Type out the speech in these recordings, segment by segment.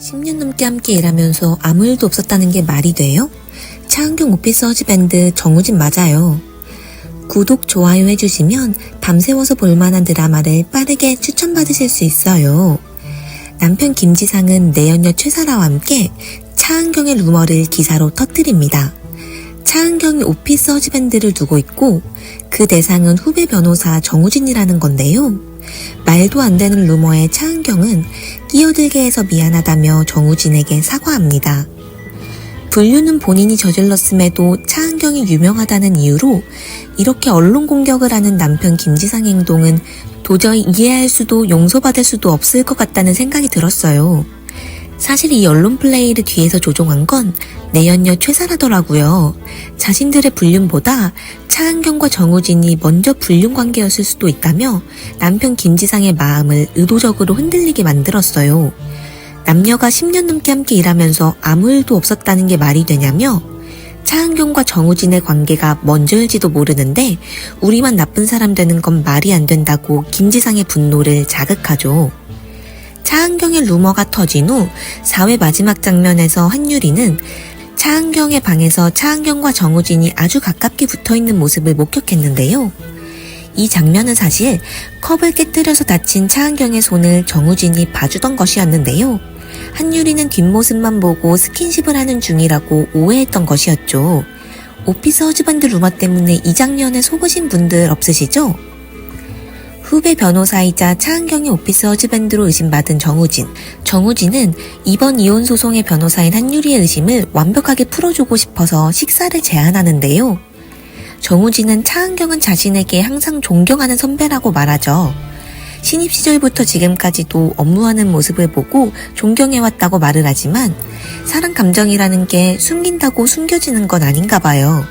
10년 넘게 함께 일하면서 아무 일도 없었다는 게 말이 돼요? 차은경 오피스 허즈밴드 정우진 맞아요. 구독, 좋아요 해주시면 밤새워서 볼만한 드라마를 빠르게 추천받으실 수 있어요. 남편 김지상은 내연녀 최사라와 함께 차은경의 루머를 기사로 터뜨립니다. 차은경이 오피스 허즈밴드를 두고 있고 그 대상은 후배 변호사 정우진이라는 건데요. 말도 안 되는 루머에 차은경은 끼어들게 해서 미안하다며 정우진에게 사과합니다. 불륜은 본인이 저질렀음에도 차은경이 유명하다는 이유로 이렇게 언론 공격을 하는 남편 김지상의 행동은 도저히 이해할 수도 용서받을 수도 없을 것 같다는 생각이 들었어요. 사실 이 언론 플레이를 뒤에서 조종한 건 내연녀 최사라더라고요. 자신들의 불륜보다 차은경과 정우진이 먼저 불륜 관계였을 수도 있다며 남편 김지상의 마음을 의도적으로 흔들리게 만들었어요. 남녀가 10년 넘게 함께 일하면서 아무 일도 없었다는 게 말이 되냐며 차은경과 정우진의 관계가 먼저일지도 모르는데 우리만 나쁜 사람 되는 건 말이 안 된다고 김지상의 분노를 자극하죠. 차은경의 루머가 터진 후 4회 마지막 장면에서 한유리는 차은경의 방에서 차은경과 정우진이 아주 가깝게 붙어있는 모습을 목격했는데요. 이 장면은 사실 컵을 깨뜨려서 다친 차은경의 손을 정우진이 봐주던 것이었는데요. 한유리는 뒷모습만 보고 스킨십을 하는 중이라고 오해했던 것이었죠. 오피스 허즈밴드 루머 때문에 이 장면에 속으신 분들 없으시죠? 후배 변호사이자 차은경의 오피스 허즈밴드로 의심받은 정우진. 정우진은 이번 이혼 소송의 변호사인 한유리의 의심을 완벽하게 풀어주고 싶어서 식사를 제안하는데요. 정우진은 차은경은 자신에게 항상 존경하는 선배라고 말하죠. 신입 시절부터 지금까지도 업무하는 모습을 보고 존경해왔다고 말을 하지만 사람 감정이라는 게 숨긴다고 숨겨지는 건 아닌가 봐요.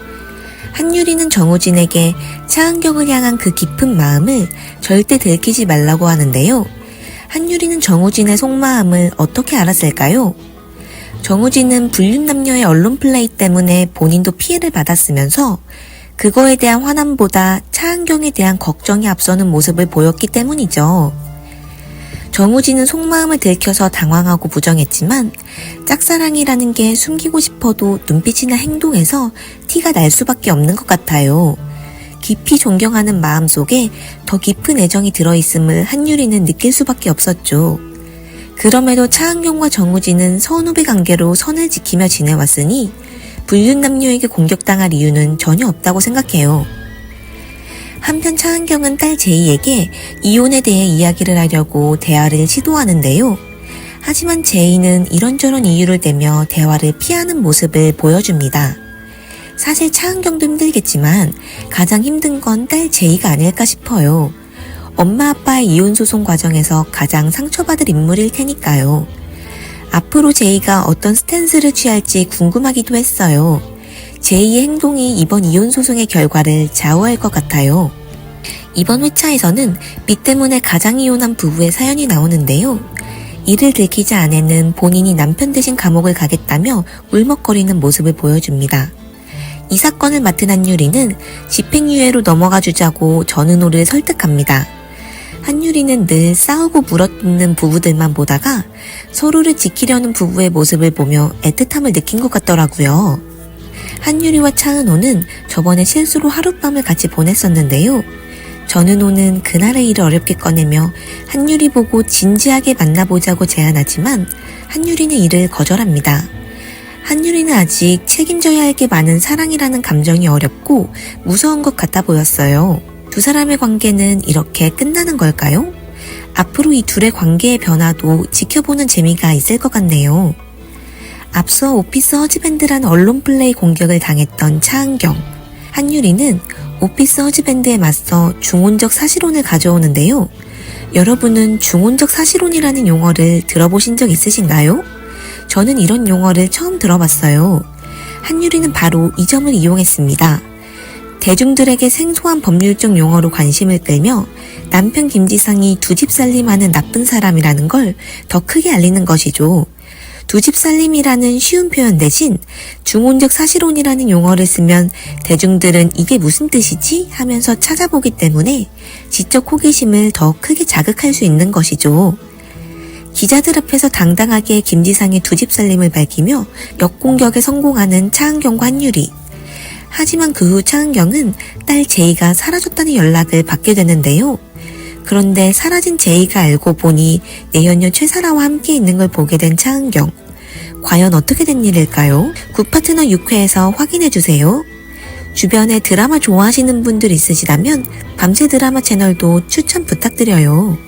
한유리는 정우진에게 차은경을 향한 그 깊은 마음을 절대 들키지 말라고 하는데요. 한유리는 정우진의 속마음을 어떻게 알았을까요? 정우진은 불륜 남녀의 언론 플레이 때문에 본인도 피해를 받았으면서 그거에 대한 화남보다 차은경에 대한 걱정이 앞서는 모습을 보였기 때문이죠. 정우진은 속마음을 들켜서 당황하고 부정했지만 짝사랑이라는 게 숨기고 싶어도 눈빛이나 행동에서 티가 날 수밖에 없는 것 같아요. 깊이 존경하는 마음 속에 더 깊은 애정이 들어있음을 한유리는 느낄 수밖에 없었죠. 그럼에도 차은경과 정우진은 선후배 관계로 선을 지키며 지내왔으니 불륜 남녀에게 공격당할 이유는 전혀 없다고 생각해요. 한편 차은경은 딸 제이에게 이혼에 대해 이야기를 하려고 대화를 시도하는데요. 하지만 제이는 이런저런 이유를 대며 대화를 피하는 모습을 보여줍니다. 사실 차은경도 힘들겠지만 가장 힘든 건 딸 제이가 아닐까 싶어요. 엄마 아빠의 이혼 소송 과정에서 가장 상처받을 인물일 테니까요. 앞으로 제이가 어떤 스탠스를 취할지 궁금하기도 했어요. 제이의 행동이 이번 이혼 소송의 결과를 좌우할 것 같아요. 이번 회차에서는 빚 때문에 가장 이혼한 부부의 사연이 나오는데요. 이를 들키지 않에는 본인이 남편 대신 감옥을 가겠다며 울먹거리는 모습을 보여줍니다. 이 사건을 맡은 한유리는 집행유예로 넘어가 주자고 전은호를 설득합니다. 한유리는 늘 싸우고 물어뜯는 부부들만 보다가 서로를 지키려는 부부의 모습을 보며 애틋함을 느낀 것 같더라고요. 한유리와 차은호는 저번에 실수로 하룻밤을 같이 보냈었는데요. 전은호는 그날의 일을 어렵게 꺼내며 한유리 보고 진지하게 만나보자고 제안하지만 한유리는 이를 거절합니다. 한유리는 아직 책임져야 할 게 많은 사랑이라는 감정이 어렵고 무서운 것 같아 보였어요. 두 사람의 관계는 이렇게 끝나는 걸까요? 앞으로 이 둘의 관계의 변화도 지켜보는 재미가 있을 것 같네요. 앞서 오피스 허즈밴드라는 언론 플레이 공격을 당했던 차은경. 한유리는 오피스 허즈밴드에 맞서 중혼적 사실혼을 가져오는데요. 여러분은 중혼적 사실혼이라는 용어를 들어보신 적 있으신가요? 저는 이런 용어를 처음 들어봤어요. 한유리는 바로 이 점을 이용했습니다. 대중들에게 생소한 법률적 용어로 관심을 끌며 남편 김지상이 두 집 살림하는 나쁜 사람이라는 걸 더 크게 알리는 것이죠. 두 집 살림이라는 쉬운 표현 대신 중혼적 사실혼이라는 용어를 쓰면 대중들은 이게 무슨 뜻이지? 하면서 찾아보기 때문에 지적 호기심을 더 크게 자극할 수 있는 것이죠. 기자들 앞에서 당당하게 김지상의 두 집 살림을 밝히며 역공격에 성공하는 차은경과 한유리. 하지만 그 후 차은경은 딸 제이가 사라졌다는 연락을 받게 되는데요. 그런데 사라진 제이가 알고 보니 내연녀 최사라와 함께 있는 걸 보게 된 차은경. 과연 어떻게 된 일일까요? 굿파트너 6회에서 확인해주세요. 주변에 드라마 좋아하시는 분들 있으시다면 밤새 드라마 채널도 추천 부탁드려요.